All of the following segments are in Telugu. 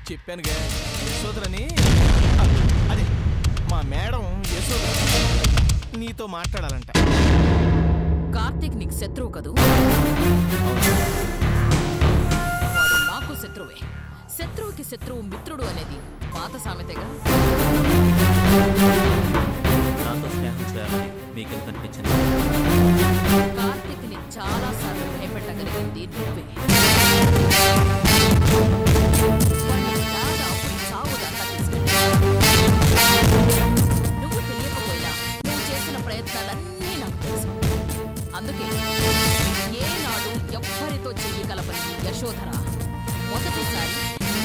చెప్పానుగా యశోదరని, అదే మా మేడం యశోద నీతో మాట్లాడాలంట. కార్తీక్ నీకు శత్రువు కదూ? వాడు నాకు శత్రువే. శత్రువుకి శత్రువు మిత్రుడు అనేది పాత సామెతగా. నాతో స్నేహం చేయాలని మీకు కనిపించింది. కార్తీక్ ని చాలా సార్లు భయపెట్టగలిగింది నువ్వే. నువ్వు తెలియకపోయినా నువ్వు చేసిన ప్రయత్నాలన్నీ నాకు తెలుసు. అందుకే ఏనాడు ఎవ్వరితో చెయ్యి కలపని యశోధర మొదటిసారి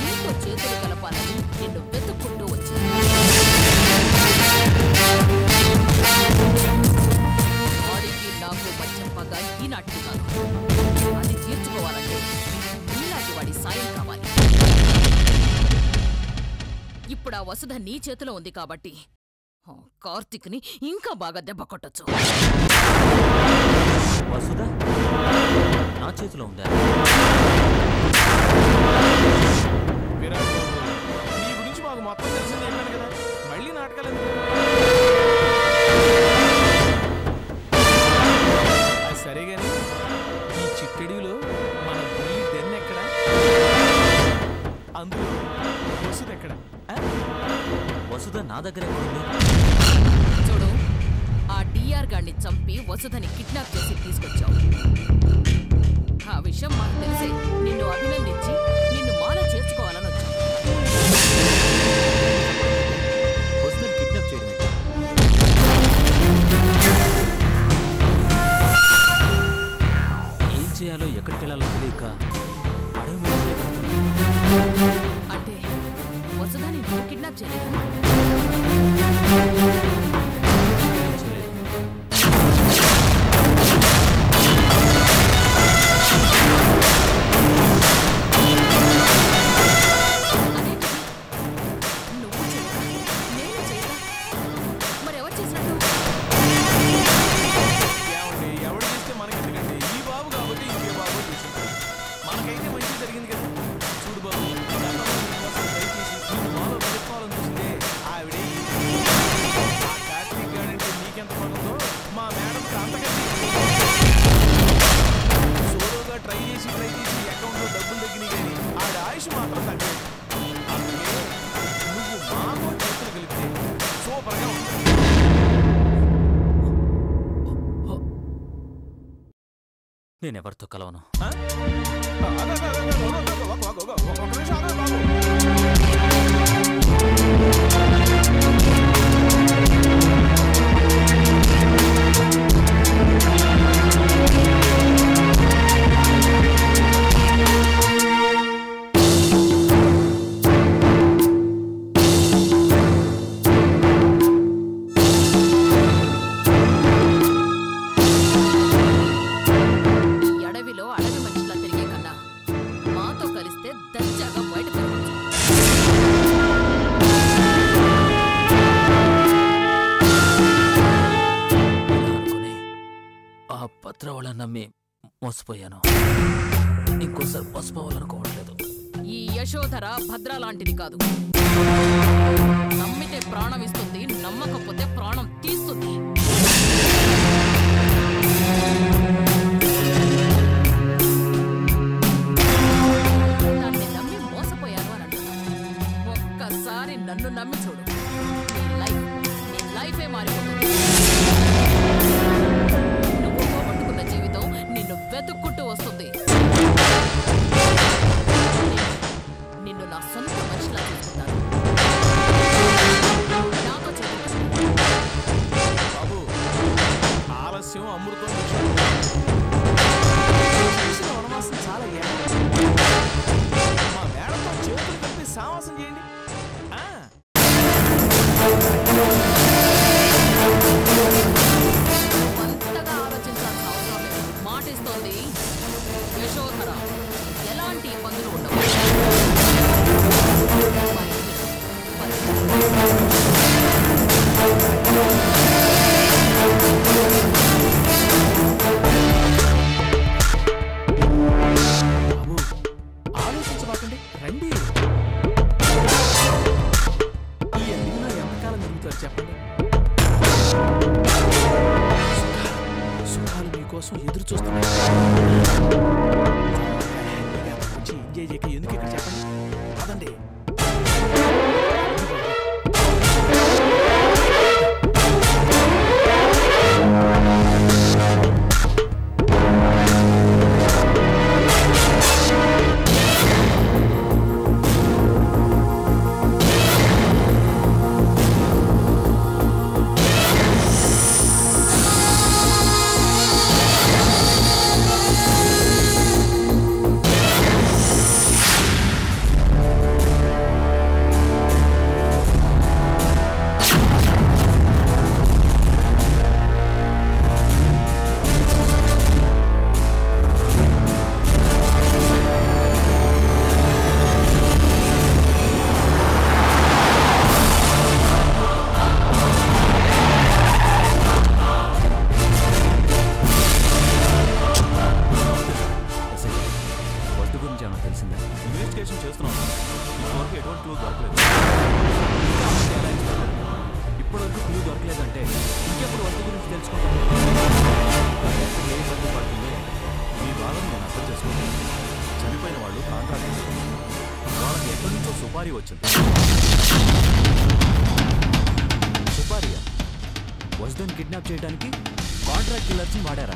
నీతో చేతులు కలపాలని నిన్ను వెతుక్కుంటూ వచ్చింది. వాడికి నాకు మధ్య పగ ఈనాటికి కాదు. అది తీర్చుకోవాలంటే నీలాంటి వాడి సాయం కావాలి. ఇప్పుడు ఆ వసుధ నీ చేతిలో ఉంది కాబట్టి కార్తీక్ ని ఇంకా బాగా దెబ్బ కొట్టొచ్చు. వసుధ నా చేతిలో ఉందా? నీ గురించి మాకు మొత్తం తెలిసింది ఏంటని కదా, మళ్ళీ నాటకాలు అది సరే గాని ఈ చిట్టడిలో మన బుల్లి దెన్ ఎక్కడ, అందులో వసుధ ఎక్కడ? వసుధ నా దగ్గరే ఉంది. చూడు, ఆ డిఆర్ గాడిని చంపి వసుధని కిడ్నాప్ చేసి తీసుకొచ్చావు. ఆ విషయం మాకు తెలిసే నిన్ను అభినందించి నిన్ను మాలో చేర్చుకోవాలని వచ్చావు. వసుధని కిడ్నాప్ చేయడం ఏం చేయాలో ఎక్కడికి వెళ్ళాలో తెలియక అంటే వసుధని నువ్వు కిడ్నాప్ చేయలేదా? నువ్వు చేయదా? నేను చేయదా? మరి ఎవరు చేసినట్టు? ఎవడు చేస్తే మనకెందుకండి? ఈ బాబు కాబట్టి ఇంకే బాబు చేసింది. మనకైతే మంచి జరిగింది కదా. చూడు బాబు, మాలో పెట్టుకోవాలని చూసిందే ఆవిడే. ఆ కార్తీక్ గాడంటే నీకెంత పనుందో మా మేడంకి అంతకంటే. సోలోగా ట్రై చేసి అకౌంట్లో డబ్బులు తగ్గినాయి కానీ ఆవిడ ఆయుష్ మాత్రం తగ్గలేదు. అందుకే నువ్వు మాతో చేతులు కలిపితే సూపర్గా ఉంటుంది. నేనెవరితో కలవను. పత్రవాళ్ళని నమ్మి మోసపోయాను. ఇంకోసారి మోసపోవాలనుకోవట్లేదు. ఈ యశోధర భద్ర లాంటిది కాదు. నమ్మితే ప్రాణం ఇస్తుంది, నమ్మకపోతే ప్రాణం తీస్తుంది. దాన్ని నమ్మి మోసపోయాను అని అంటున్నాను. ఒక్కసారి నన్ను నమ్మి చూడు, నీ లైఫే మారిపోతుంది. నువ్వు పోగొట్టుకున్న జీవితం కోసం ఎదురు చూస్తున్నాయి. ఎంజాయ్ చేయక ఎందుకు ఇక్కడ చెప్పండి. కాదండి. వసుధని కిడ్నాప్ చేయడానికి కాంట్రాక్ట్ కిల్లర్స్ని వాడారా?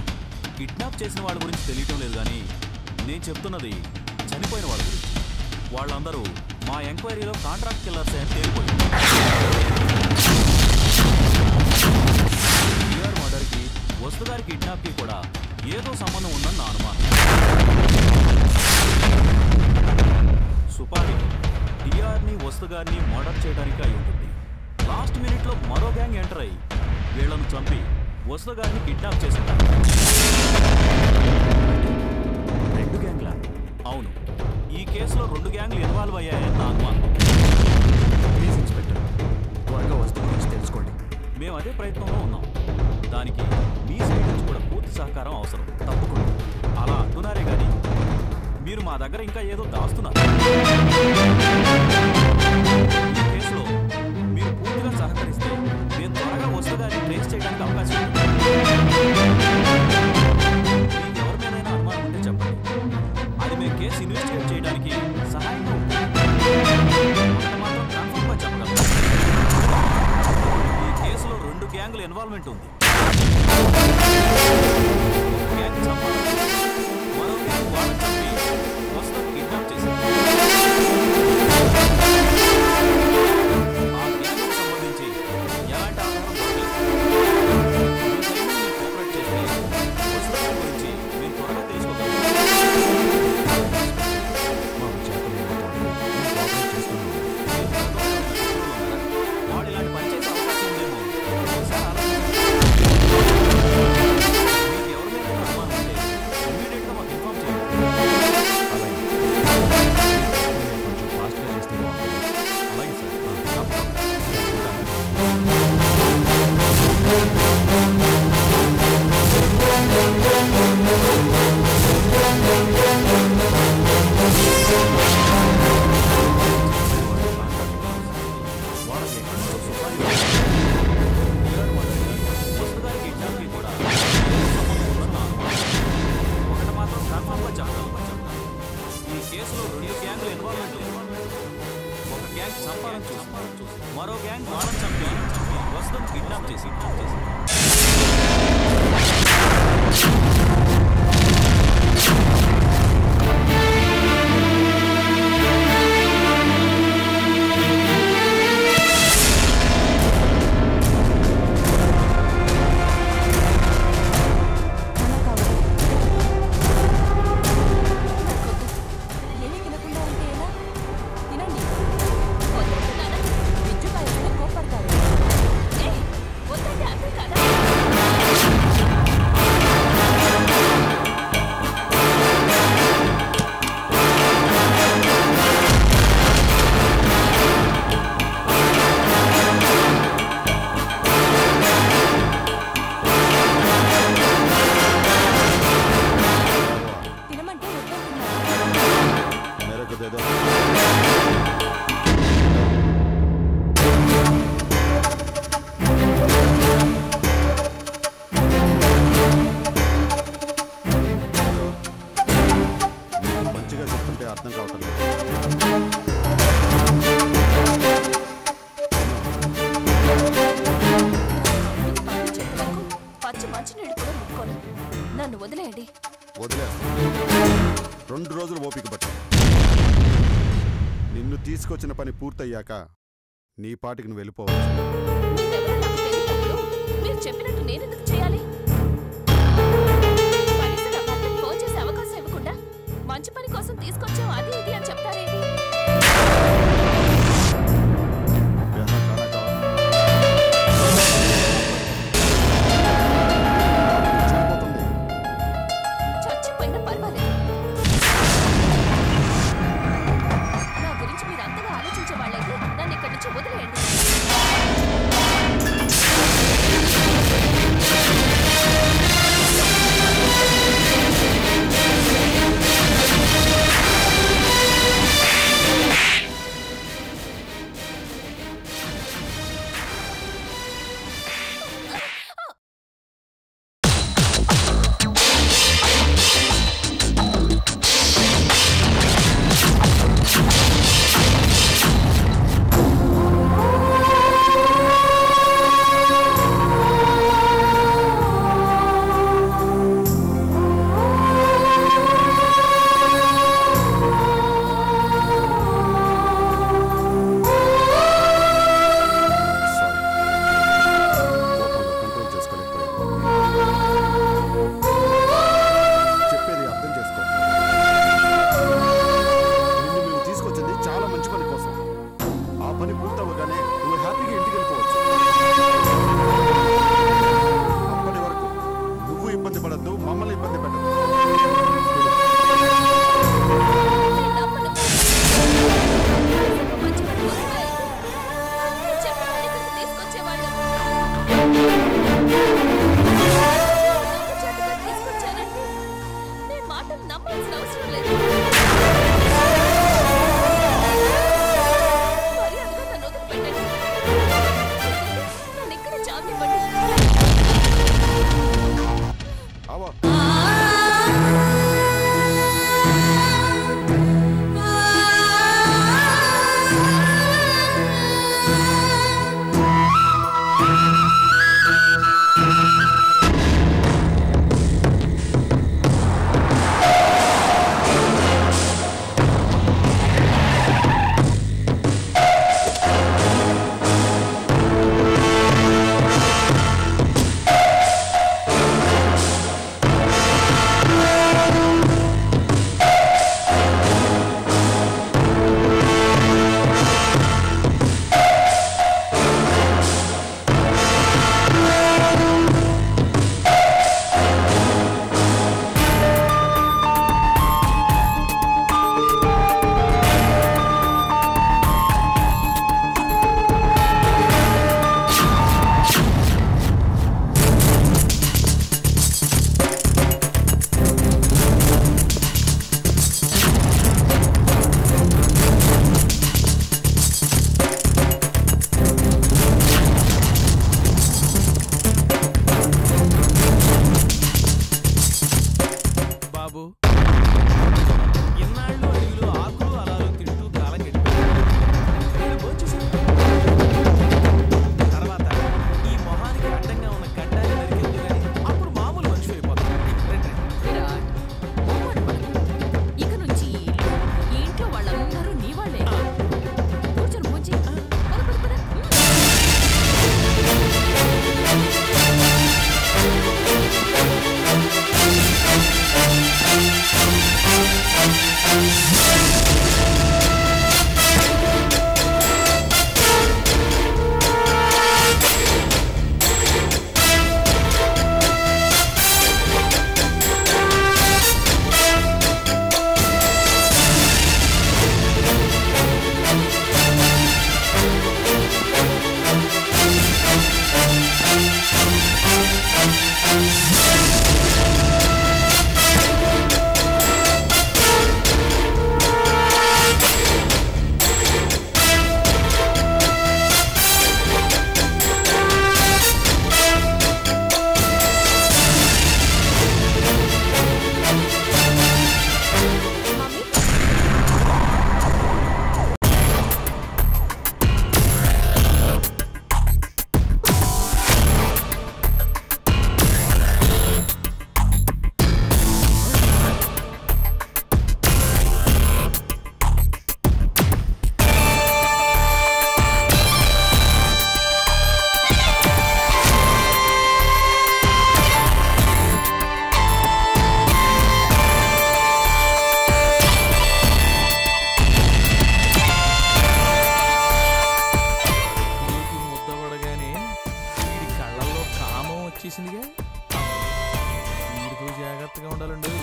కిడ్నాప్ చేసిన వాళ్ళ గురించి తెలియటం లేదు, కానీ నేను చెప్తున్నది చనిపోయిన వాళ్ళ గురించి. వాళ్ళందరూ మా ఎంక్వైరీలో కాంట్రాక్ట్ కిల్లర్స్ అని తేలిపోయింది. టీఆర్ మర్డర్కి వసుధ గారి కిడ్నాప్కి కూడా ఏదో సంబంధం ఉందని నా అనుమానం. సుపారి టీఆర్ని వసుధ గారిని మర్డర్ చేయడానికి అయి ఉంటుంది. లాస్ట్ మినిట్లో మరో గ్యాంగ్ ఎంటర్ అయ్యి వీళ్లను చంపి వసుధ గారిని కిడ్నాప్ చేసింటారు. 2 గ్యాంగ్లా? అవును, ఈ కేసులో 2 గ్యాంగ్లు ఇన్వాల్వ్ అయ్యాయని నా అనుమానం. ప్లీజ్ ఇన్స్పెక్టర్, త్వరగా వసుధ గురించి తెలుసుకోండి. మేము అదే ప్రయత్నంలో ఉన్నాం. దానికి మీ సైడ్ నుంచి కూడా పూర్తి సహకారం అవసరం. తప్పకుండా. అలా అంటున్నారే కానీ మీరు మా దగ్గర ఇంకా ఏదో దాస్తున్నారు. ఈ కేసులో మీరు పూర్తిగా సహకరిస్తే మేము త్వరగా వసుధ గారిని ట్రేస్ చేయడానికి అవకాశం ఉంది. మీకు ఎవరి మీదైనా అనుమానం ఉంటే చెప్పండి, అది మేము కేసు ఇన్వెస్టిగేట్ చేయడానికి సహాయంగా ఉంటుంది. మాత్రం కన్ఫర్మ్గా చెప్పగలం, ఈ కేసులో 2 గ్యాంగుల ఇన్వాల్వ్మెంట్ ఉంది. గ్యాంగ్ చంపాలని మరో గ్యాంగ్ వాళ్ళని చంపి వసుధని కిడ్నాప్ చేశారు. ఆ గ్యాంగ్కు సంబంధించి ఎలాంటి ఆధారం దొరకలేదు. మీ సైడ్ మీరు కోఆపరేట్ చేస్తే వసుధ గారి గురించి మీరు త్వరగా తెలుసుకోగలరు. వాళ్ళు ఇలాంటి పని చేసే అవకాశం ఉందేమో ఒకసారి ఆలోచించండి. మీకు ఎవరి మీద అనుమానం ఉంటే మంచినీళ్ళు కూడా ముట్టుకోను. నన్ను వదిలేయండి. వదిలేస్తా. 2 రోజులు ఓపిక పట్టు. నిన్ను తీసుకొచ్చిన పని పూర్తయ్యాక నీ పాటికి నువ్వు వెళ్ళిపోవచ్చు. మీరెవరో నాకు తెలియనప్పుడు మీరు చెప్పినట్టు నేనెందుకు చేయాలి? కనీసం నా భర్తకి ఫోన్ చేసే అవకాశం ఇవ్వకుండా మంచి పని కోసం తీసుకొచ్చావు అది ఇది అని చెప్తారేంటి? చచ్చిపోయినా పర్వాలేదు. నా గురించి మీరు అంతగా ఆలోచించే వాళ్ళైతే నన్ను ఇక్కడి నుంచి వదిలేయండి. వీడిగా వీడితో జాగ్రత్తగా ఉండాలండి.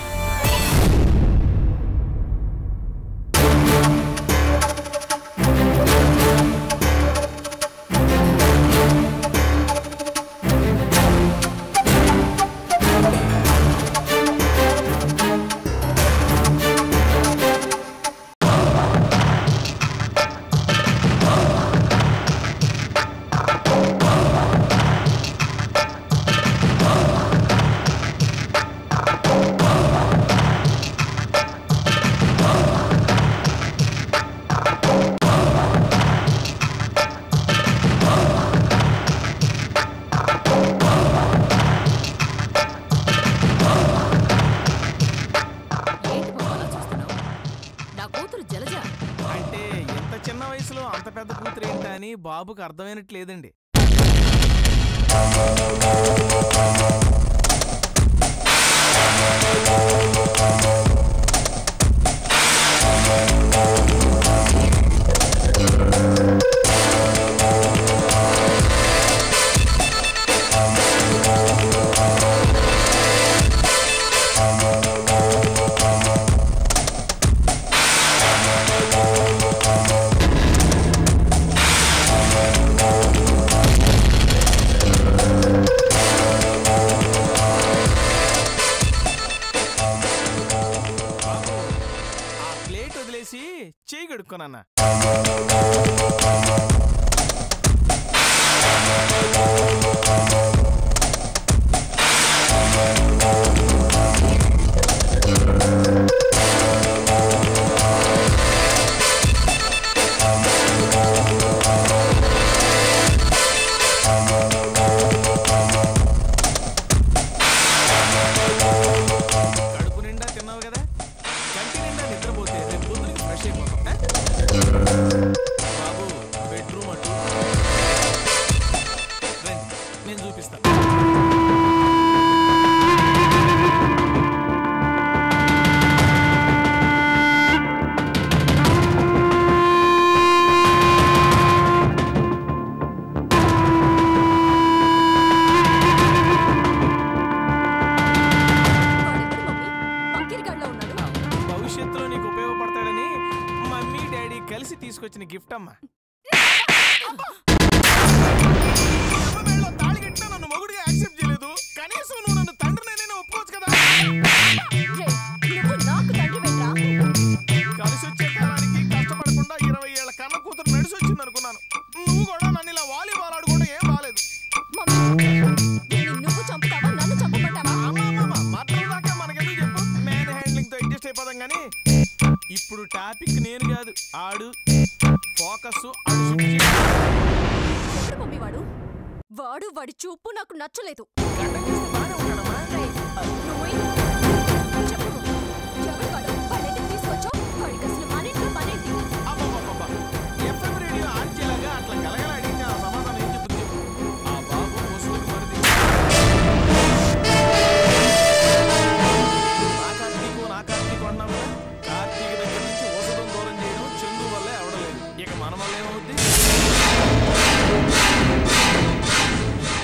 బాబుకు అర్థమైనట్లేదండి. చేయి కడుక్కోనన్నా. కడుపు నిండా తిన్నావు కదా, కంటి నిండా నిద్రపోతే రేపు పొద్దునకి ఫ్రెష్ అయిపోతాం. బాబు బెడ్రూమ్ అటు రండి, నేను చూపిస్తాను. భవిష్యత్తులో నీకు ఉపయోగపడతాడని మమ్మీ డాడీ కలిసి తీసుకొచ్చిన గిఫ్ట్ అమ్మా. తాళి కట్టినా నన్ను మొగుడిగా యాక్సెప్ట్ చేయలేదు, కనీసం నువ్వు నన్ను తండ్రినైనా ఒప్పుకోవచ్చు కదా. కలిసి వచ్చే కాలానికి కష్టపడకుండా 20 ఏళ్ల కన్న కూతురు నడిచి వచ్చింది అనుకున్నాను. నువ్వు కూడా నన్ను ఇలా వాలీబాల్ ఆడుకోవడం ఏం బాలేదు. మాట్లాడదాకా మనకెందుకు చెప్పు, మ్యాన్ హ్యాండ్లింగ్ తో అడ్జస్ట్ అయిపోదాం. కానీ ఇప్పుడు టాపిక్ నేను కాదు, ఆడు ఫోకస్. వాడు వాడి చూపు నాకు నచ్చలేదు. ఎఫ్ఎం రేడియో ఆర్జేలాగా అట్లా గలగల అడిగితే ఆ సమాధానం ఏం చెప్తుంది చెప్పు. ఆ బాబు ముసలికి మరిది. నా కార్తీక్ అన్నాము, కార్తీక్ దగ్గర నుంచి ఓసడం దూరం చేయడం చందు వల్లే అవడలేదు. ఇక మన వల్ల ఏమవుద్ది?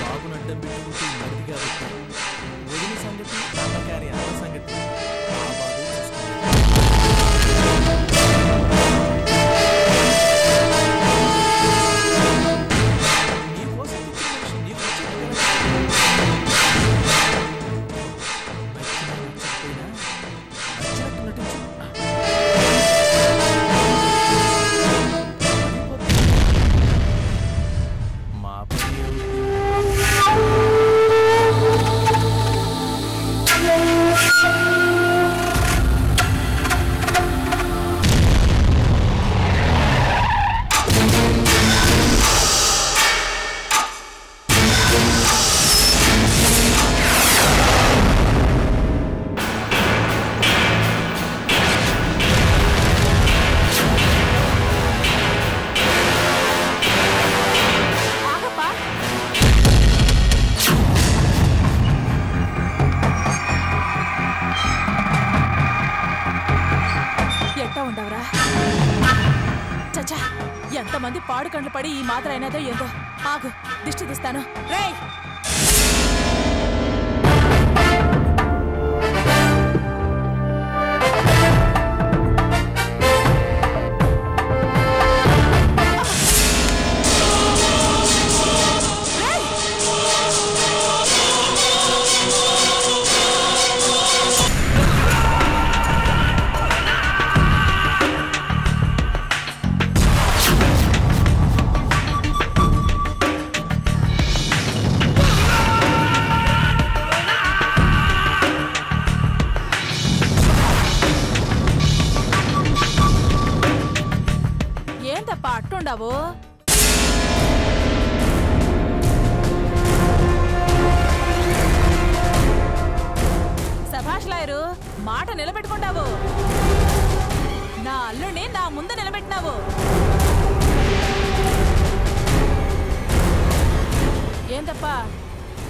బాబును అడ్డం పెట్టుకుంటూ మరిది కాబట్టి వదిన సంగతి అమ్మకారి అన్న సంగతి ఆ బాబు నీకోసం ఇచ్చిన మనిషి నీకు నచ్చినట్టు నటించు. మా పని ఎట్టా ఉండవరా చచ్చా, ఎంతమంది పాడు కండ్లు పడి ఈ మాత్ర అయినదో ఏందో. ఆగు, దిష్టి తీస్తాను. రేయ్ నిలబెట్టుకుంటావు? సభాష్ లాయరు, మాట నిలబెట్టుకుంటావు. నా అల్లుడిని నా ముందు నిలబెట్టినావు. ఏం తప్ప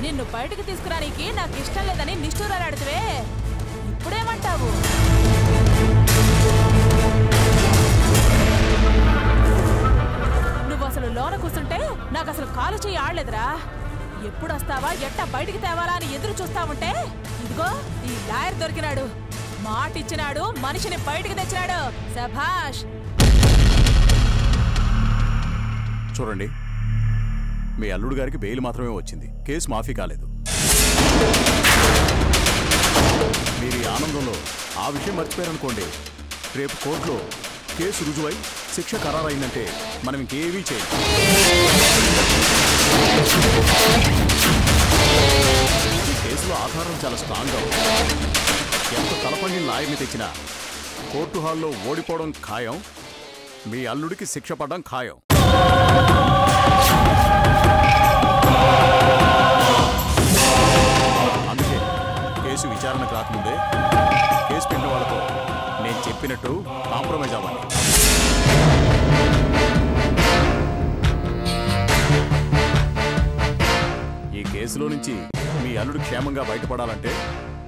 నిన్ను బయటకు తీసుకురానికి నాకు ఇష్టం లేదని నిష్ఠూరాడుతువే, ఇప్పుడేమంటావు? నువ్వు అసలు లోన కూర్చుంటే నాకు అసలు కాలు చెయ్యి ఆడలేదురా. ఎప్పుడు వస్తావా, ఎట్టా బయటికి తేవాలా అని ఎదురు చూస్తా ఉంటే ఇదిగో ఈ లాయర్ దొరికినాడు. మాట ఇచ్చినాడు, మనిషిని బయటికి తెచ్చినాడు. సభాష్. చూడండి, మీ అల్లుడు గారికి బెయిల్ మాత్రమే వచ్చింది, కేసు మాఫీ కాలేదు. మీరు ఈ ఆనందంలో ఆ విషయం మర్చిపోయారనుకోండి, రేపు కోర్టులో కేసు రుజువై శిక్ష ఖరారైందంటే మనం ఇంకేమీ చేయాలి. ఈ కేసులో ఆధారం చాలా స్ట్రాంగ్గా ఉంది. ఎంత తలపండిన లాయర్ని తెచ్చినా కోర్టు హాల్లో ఓడిపోవడం ఖాయం, మీ అల్లుడికి శిక్ష పడడం ఖాయం. అందుకే కేసు విచారణకు రాకముందే కేసు పెట్టిన వాళ్ళతో నేను చెప్పినట్టు కాంప్రమైజ్ అవ్వాలి. ఈ కేసులో నుంచి మీ అల్లుడు క్షేమంగా బయటపడాలంటే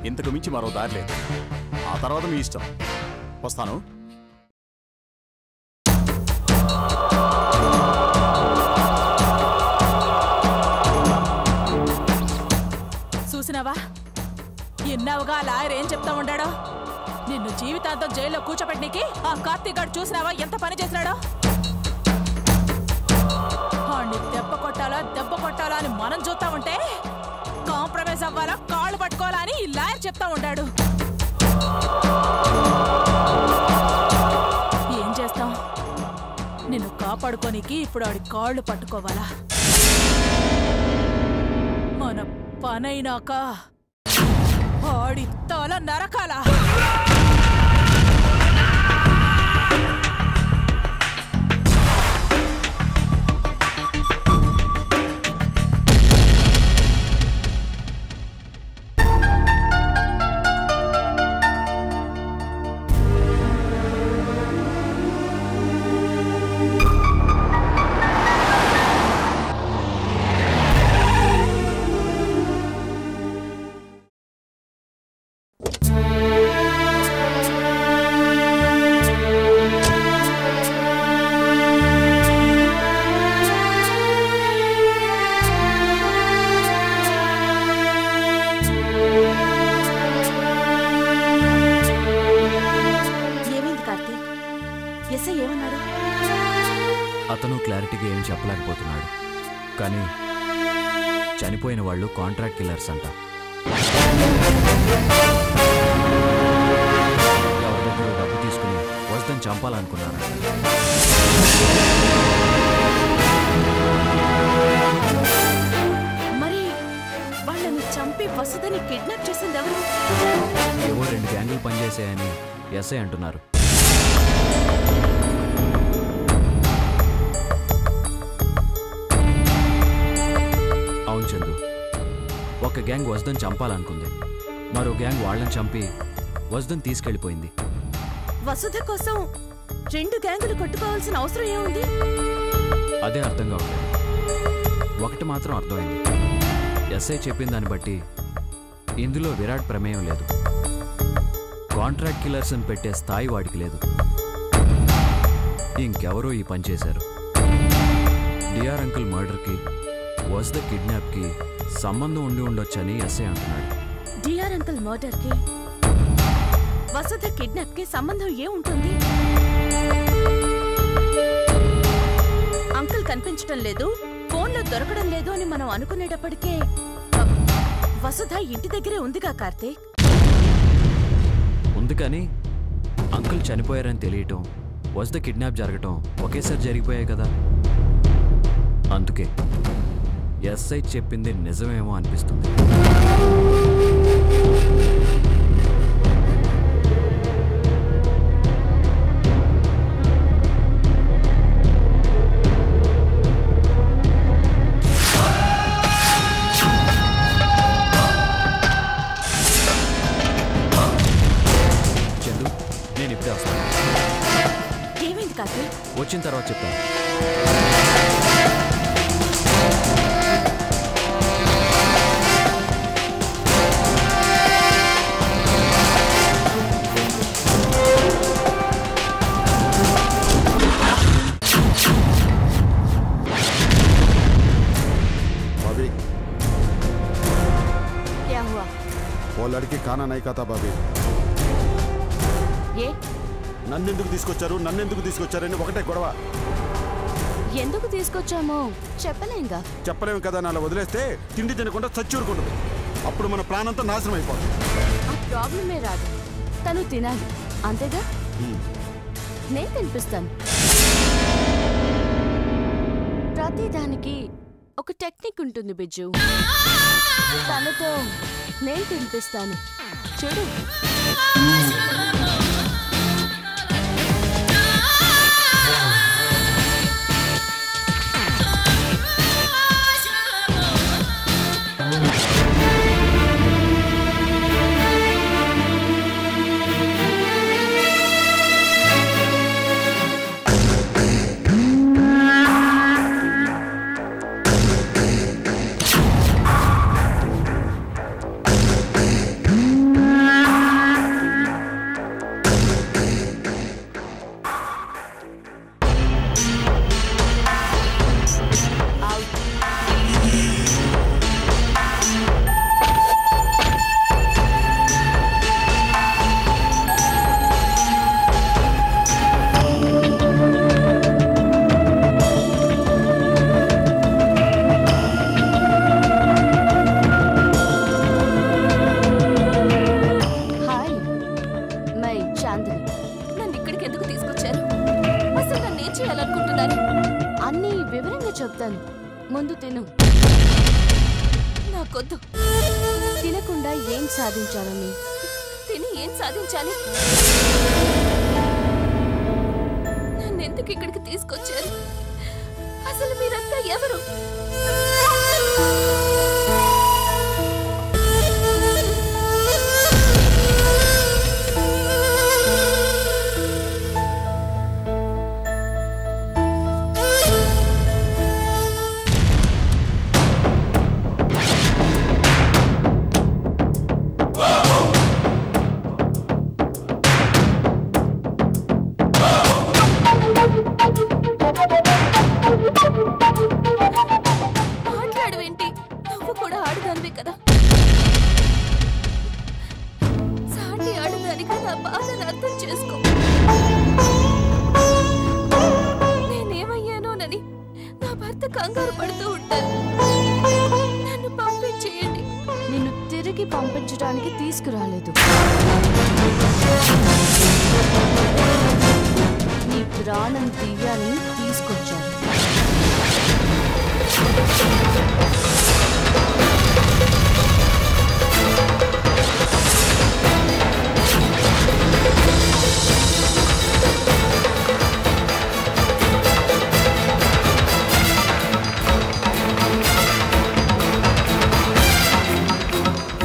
ఇంతకు మించి మరో దారి లేదు. ఆ తర్వాత మీ ఇష్టం. వస్తాను. చూసినావా, ఎన్నావుగా లాయర్ ఏం చెప్తా ఉండాడో? నిన్ను జీవితాంతం జైల్లో కూర్చోబెట్టికి ఆ కార్తీక్ గారు చూసినావా ఎంత పని చేసినాడో? వాణ్ణి దెబ్బ కొట్టాలా అని మనం చూస్తా ఉంటే కాంప్రమైజ్ అవ్వాలా, కాళ్ళు పట్టుకోవాలా అని ఈ లాయర్ చెప్తా ఉండాడు. ఏం చేస్తాం? నిన్ను కాపాడుకోనికి ఇప్పుడు ఆడి కాళ్ళు పట్టుకోవాలా? మన పనైనాక ఆడి తల నరకాల. అతను క్లారిటీగా ఏం చెప్పలేకపోతున్నాడు, కానీ చనిపోయిన వాళ్ళు కాంట్రాక్ట్ కిల్లర్స్ అంట. ఎవరి దగ్గర డబ్బు తీసుకుని వసుదని చంపాలనుకున్నారు. మరి వాళ్ళని చంపి వసుదని కిడ్నాప్ చేసింది ఎవరు? ఏవో 2 గ్యాంగులు పనిచేసాయని ఎస్ఐ అంటున్నారు. అవును చందు, ఒక గ్యాంగ్ వసుదని చంపాలనుకుంది, మరో గ్యాంగ్ వాళ్ళని చంపి వసుదని తీసుకెళ్లిపోయింది. వసుధ కోసం 2 గ్యాంగులు కొట్టుకోవాల్సిన అవసరం ఏముంది? అదే అర్థం కావట్లేదు. ఒకటి మాత్రం అర్థమైంది, ఎస్ఐ చెప్పిన దాన్ని బట్టి ఇందులో విరాట్ ప్రమేయం లేదు. కాంట్రాక్ట్ కిల్లర్స్ అని పెట్టే స్థాయి వాడికి లేదు. ఇంకెవరో ఈ పని చేశారు. డిఆర్ అంకుల్ మర్డర్కి వసుధ కిడ్నాప్కి సంబంధం ఉండి ఉండొచ్చని ఎస్ఐ అంటున్నాడు. డిఆర్ అంకుల్ మర్డర్కి వసుధ కిడ్నాప్కి సంబంధం ఏముంటుంది? అంకుల్ కనిపించటం లేదు, ఫోన్లో దొరకడం లేదు అని మనం అనుకునేటప్పటికే వసుధ ఇంటి దగ్గరే ఉందిగా కార్తీక్. ఉంది, కానీ అంకుల్ చనిపోయారని తెలియటం, వసుధ కిడ్నాప్ జరగటం ఒకేసారి జరిగిపోయాయి కదా. అందుకే ఎస్ఐ చెప్పింది నిజమేమో అనిపిస్తుంది. వచ్చిన తర్వాత చెప్తాను. भाभी क्या हुआ? वो लड़की खाना नहीं खाता भाभी. ఏ నన్నెందుకు తీసుకొచ్చారని ఒకటే గొడవ. ఎందుకు తీసుకొచ్చామో చెప్పలేంగా. చెప్పలేము కదా, అలా వదిలేస్తే తిండి తినకుండా చచ్చూరుకుంటుంది. అప్పుడు మన ప్రాణంతా నాశనం అయిపోతుంది. ఆ ప్రాబ్లమే రాదు, తను తినాలి అంతేగా. నేను తినిపిస్తాను. ప్రతిదానికి ఒక టెక్నిక్ ఉంటుంది బిజ్జు. తనతో నేను తినిపిస్తాను చూడు. చెప్తాను, ముందు తిను. నాకొద్దు. తినకుండా ఏం సాధించాలని? తిని ఏం సాధించాలి? నన్నెందుకు ఇక్కడికి తీసుకొచ్చారు? అసలు మీరంతా ఎవరు? మాట్లాడవేంటి? నువ్వు కూడా ఆడదానివే కదా. సాటి ఆడదానిగా నా బాధను అర్థం చేసుకో. నేనేమయ్యానోనని నా భర్త కంగారు పడుతూ ఉంటాను. నన్ను పంపించేయండి. నిన్ను తిరిగి పంపించడానికి తీసుకురాలేదు. నీ ప్రాణం తీయాలని తీసుకొచ్చాను.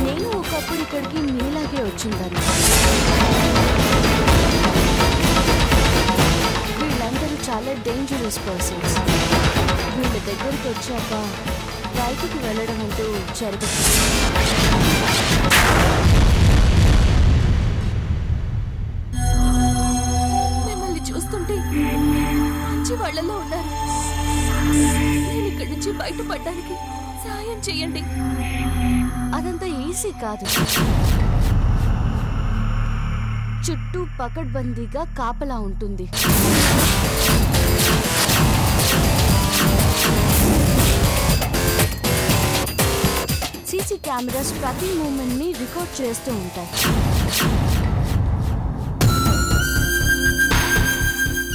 నేను ఒకప్పుడు ఇక్కడికి నీలాగే వచ్చిందని. వీళ్ళందరూ చాలా డేంజరస్ పర్సన్స్. వీళ్ళ దగ్గరికి వచ్చాక బయటికి వెళ్ళడం అంటూ జరగదు. మిమ్మల్ని చూస్తుంటే మంచి వాళ్ళలో ఉన్నారు. నేను ఇక్కడి నుంచి బయటపడడానికి సాయం చేయండి. అదంతా ఈజీ కాదు. చుట్టూ పకడ్బందీగా కాపలా ఉంటుంది. సీసీ కెమెరాస్ ప్రతి మూమెంట్ ని రికార్డ్ చేస్తూ ఉంటాయి.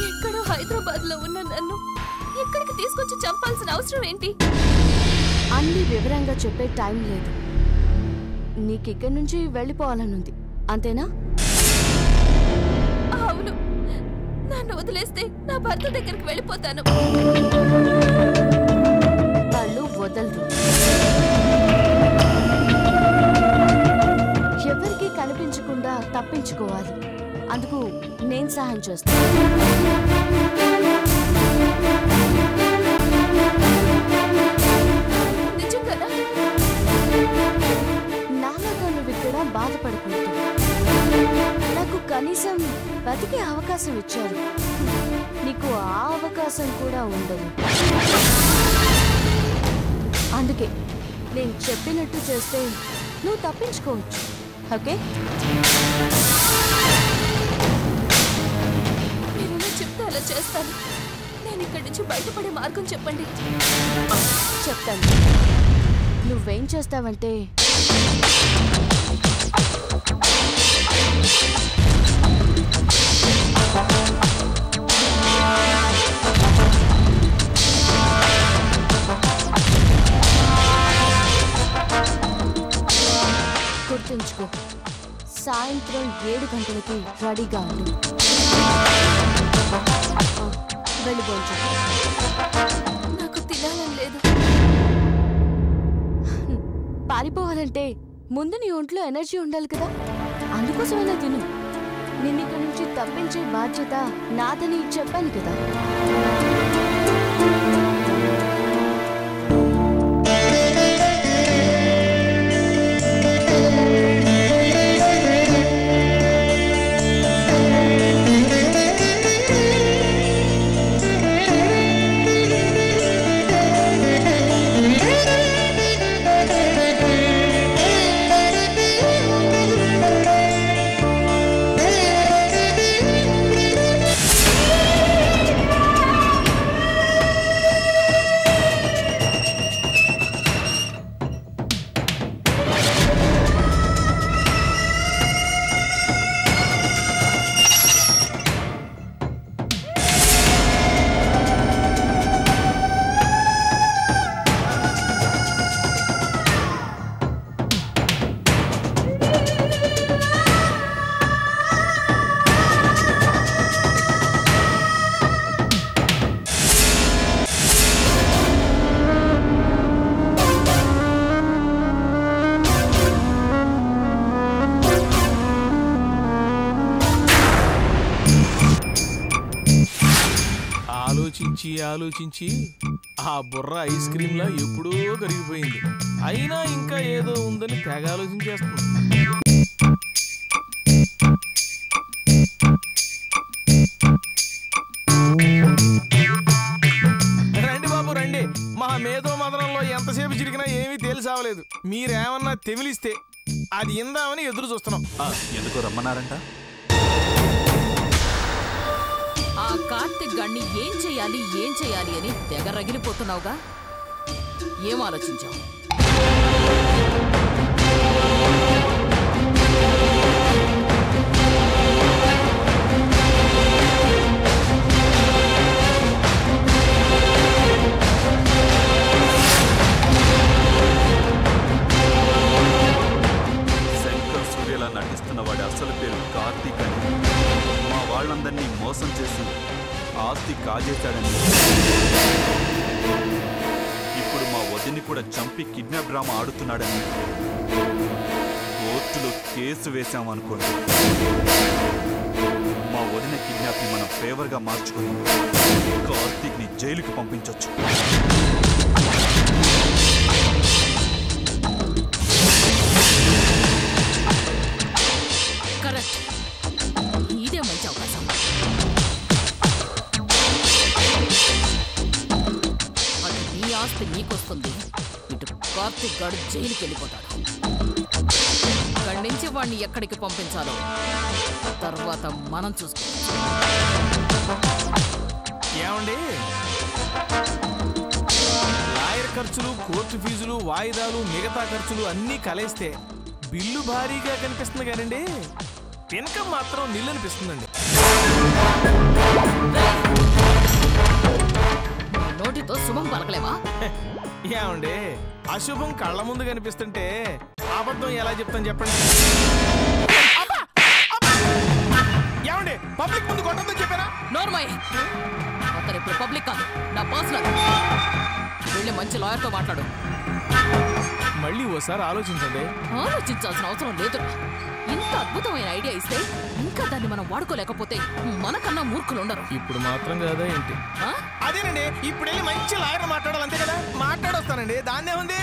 ఎక్కడో హైదరాబాద్ లో ఉన్న నన్ను ఎక్కడికి తీసుకొచ్చి చంపాల్సిన అవసరం ఏంటి? అన్ని వివరంగా చెప్పే టైం లేదు. నీకిక్కడి నుంచి వెళ్ళిపోవాలనుంది, అంతేనా? అవును. నన్ను వదిలేస్తే నా భర్త దగ్గరికి వెళ్ళిపోతాను. వాళ్ళు వదలరు. ఎవరికి కనిపించకుండా తప్పించుకోవాలి. అందుకు నేను సహాయం చేస్తాను. బాధపడకూడదు. నాకు కనీసం బతికే అవకాశం ఇచ్చారు, నీకు ఆ అవకాశం కూడా ఉండదు. అందుకే నేను చెప్పినట్టు చేస్తే నువ్వు తప్పించుకోవచ్చు. ఓకే, మీరు ఎలా చెప్తే అలా చేస్తాను. నేను ఇక్కడి నుంచి బయటపడే మార్గం చెప్పండి. చెప్తాను. నువ్వేం చేస్తావంటే గుర్తుంచుకో, సాయంత్రం 7 గంటలకి రెడీగా ఉండు. వెళ్ళిపోంచు. నాకు తినాలని లేదు. పారిపోవాలంటే ముందు నీ ఒంట్లో ఎనర్జీ ఉండాలి కదా, అందుకోసమైనా తిను. నిన్ను ఇక్కడి నుంచి తప్పించే బాధ్యత నాదని చెప్పాను కదా. ఆలోచించి ఆ బుర్ర ఐస్ క్రీమ్ లా ఎప్పుడో కరిగిపోయింది. అయినా ఇంకా ఏదో ఉందని తెగ ఆలోచించేస్తుంది. రండి బాబు రండి, మా మేధో మదనంలో ఎంతసేపు చిరిగినా ఏమీ తేలిసావలేదు. మీరేమన్నా తెమిలిస్తే అది ఇందామని ఎదురు చూస్తున్నాం. ఎందుకో రమ్మన్నారంట? ఆ కార్తిక్ గణ్ణి ఏం చెయ్యాలి అని తెగ రగిలిపోతున్నావుగా, ఏం ఆలోచించావు? శంకర్ సూర్యలా నటిస్తున్న వాడి అసలు పేరు కార్తీక్ అని, మా వాళ్ళందరినీ మోసం చేసి ఆస్తి కాజేశాడని, ఇప్పుడు మా వదిని కూడా చంపి కిడ్నాప్ డ్రామా ఆడుతున్నాడని కోర్టులో కేసు వేశామనుకోండి. మా వదిన కిడ్నాప్ని మనం ఫేవర్గా మార్చుకుని కార్తీక్ని జైలుకి పంపించవచ్చు. కరెక్ట్, ఇదే మంచి అవకాశం. అటు నీ ఆస్తి నీకొస్తుంది, ఇటు కార్తిక్ గాడు జైలుకి వెళ్ళిపోతాడు. ఇక్కడి నుంచి వాడిని ఎక్కడికి పంపించాలో తర్వాత మనం చూసుకోవచ్చు. ఏమండి, లాయర్ ఖర్చులు, కోర్టు ఫీజులు, వాయిదాలు, మిగతా ఖర్చులు అన్నీ కలిస్తే బిల్లు భారీగా కనిపిస్తుంది కదండి, ఇన్కమ్ మాత్రం నిల్లు అనిపిస్తుందండి. నోటితో శుభం పలకలేవా? ఏమండి, అశుభం కళ్ళ ముందు కనిపిస్తుంటే అబద్ధం ఎలా చెప్తాను చెప్పండి. ఏమండి, పబ్లిక్ ముందు కొట్టద్దని చెప్పారా? నోర్మయ్, అతను ఇప్పుడు పబ్లిక్ కాదు, నా పర్సనల్. వెళ్ళి మంచి లాయర్తో మాట్లాడు. మళ్ళీ ఓసారి ఆలోచించండి. ఆలోచించాల్సిన అవసరం లేదు. ఇంత అద్భుతమైన ఐడియా ఇస్తే ఇంకా దాన్ని మనం వాడుకోలేకపోతే మనకన్నా మూర్ఖులు ఉండరు. ఇప్పుడు మాత్రం కదా ఏంటి? అదేనండి, ఇప్పుడు వెళ్ళి మంచి లాయర్ మాట్లాడాలంతే కదా. మాట్లాడొస్తానండి, దాన్నే ఉంది.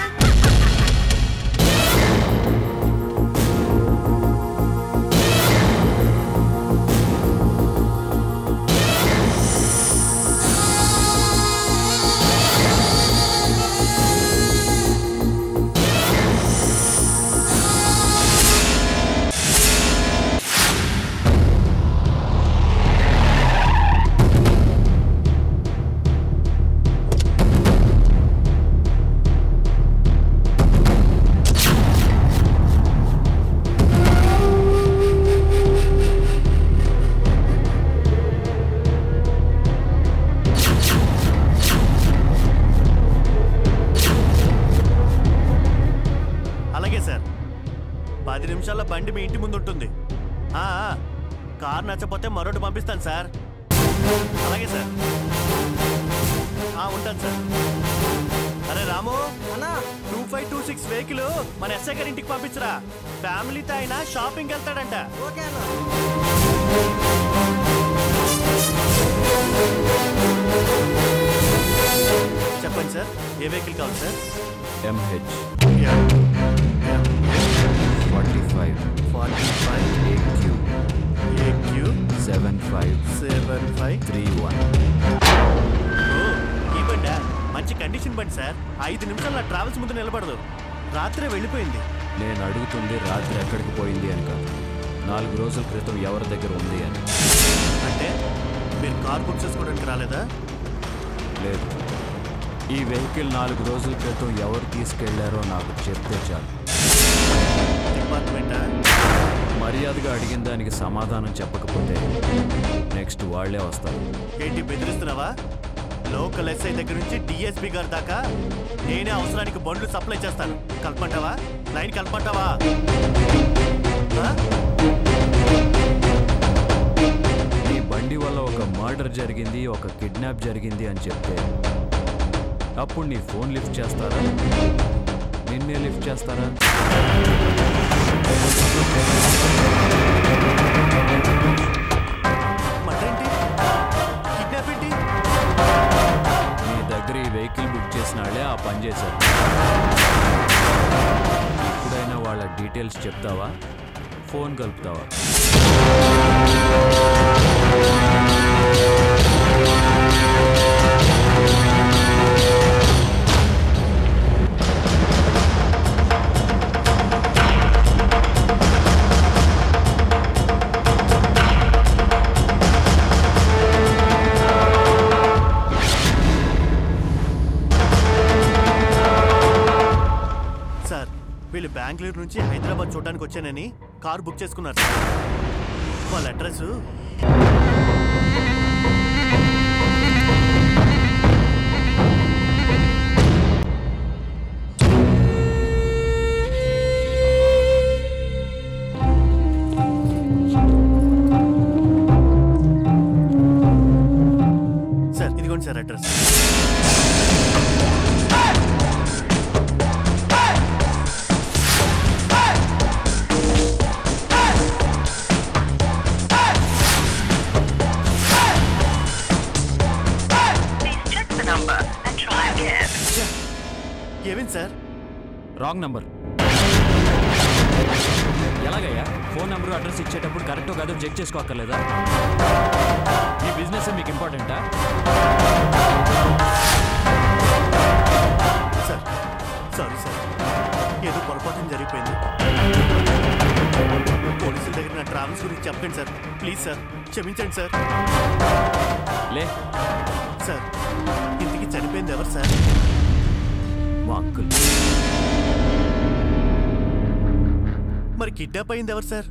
10 నిమిషాల్లో బండి మీ ఇంటి ముందు ఉంటుంది. కార్ నచ్చపోతే మరొకటి పంపిస్తాను సార్. అలాగే సార్. ఉంటాను సార్. అరే రాము, 2526 వెహికల్ మన ఎస్ఐ గారి ఇంటికి పంపించరా. ఫ్యామిలీతో ఆయన షాపింగ్కి వెళ్తాడంట. చెప్పండి సార్, ఏ వెహికల్ కావాలి సార్? MH 45 AQ 7531. ఈ బండా మంచి కండిషన్ బండి సార్. 5 నిమిషాలు నా ట్రావెల్స్ ముందు నిలబడదు. రాత్రే వెళ్ళిపోయింది. నేను అడుగుతుంది రాత్రి ఎక్కడికి పోయింది అని కాదు, 4 రోజుల క్రితం ఎవరి దగ్గర ఉంది అని. అంటే మీరు కార్ బుక్ చేసుకోవడానికి రాలేదా? లేదు, ఈ వెహికల్ 4 రోజుల క్రితం ఎవరు తీసుకెళ్లారో నాకు చెప్తే చాలు. డిపార్ట్మెంటా? మర్యాదగా అడిగిన దానికి సమాధానం చెప్పకపోతే నెక్స్ట్ వాళ్లే వస్తారు. ఏంటి బెదిరిస్తున్నావా? లోకల్ ఎస్ఐ దగ్గర నుంచి డిఎస్పీ గారి దాకా నేనే అవసరానికి బండ్లు సప్లై చేస్తాను. కలపంటావా? లైన్ కలపంటావా? నీ బండి వల్ల ఒక మర్డర్ జరిగింది, ఒక కిడ్నాప్ జరిగింది అని చెప్తే అప్పుడు నీ ఫోన్ లిఫ్ట్ చేస్తారా? నిన్నే లిఫ్ట్ చేస్తారా? నీ దగ్గర ఈ వెహికల్ బుక్ చేసిన వాళ్ళే ఆ పని చేశారు. ఎప్పుడైనా వాళ్ళ డీటెయిల్స్ చెప్తావా? ఫోన్ కలుపుతావా? వీళ్ళు బెంగళూరు నుంచి హైదరాబాద్ చూడడానికి వచ్చానని కారు బుక్ చేసుకున్నారు సార్. వాళ్ళ అడ్రస్ సార్. ఇదిగోండి సార్ అడ్రస్. ఏమైంది సార్? Wrong number. ఎలాగయ్యా? ఫోన్ నెంబర్ అడ్రస్ ఇచ్చేటప్పుడు కరెక్టో కాదో చెక్ చేసుకోక్కర్లేదా? ఈ బిజినెస్ మీకు ఇంపార్టెంటా? సార్ సారీ సార్, ఏదో పొరపాటు జరిగిపోయింది. పోలీసుల దగ్గర నా ట్రావెల్స్ గురించి చెప్పండి సార్. ప్లీజ్ సార్, క్షమించండి సార్. లే సార్, ఇంటికి చనిపోయింది ఎవరు సార్? మా అంకుల్. మరి కిడ్నాప్ అయింది ఎవరు సార్?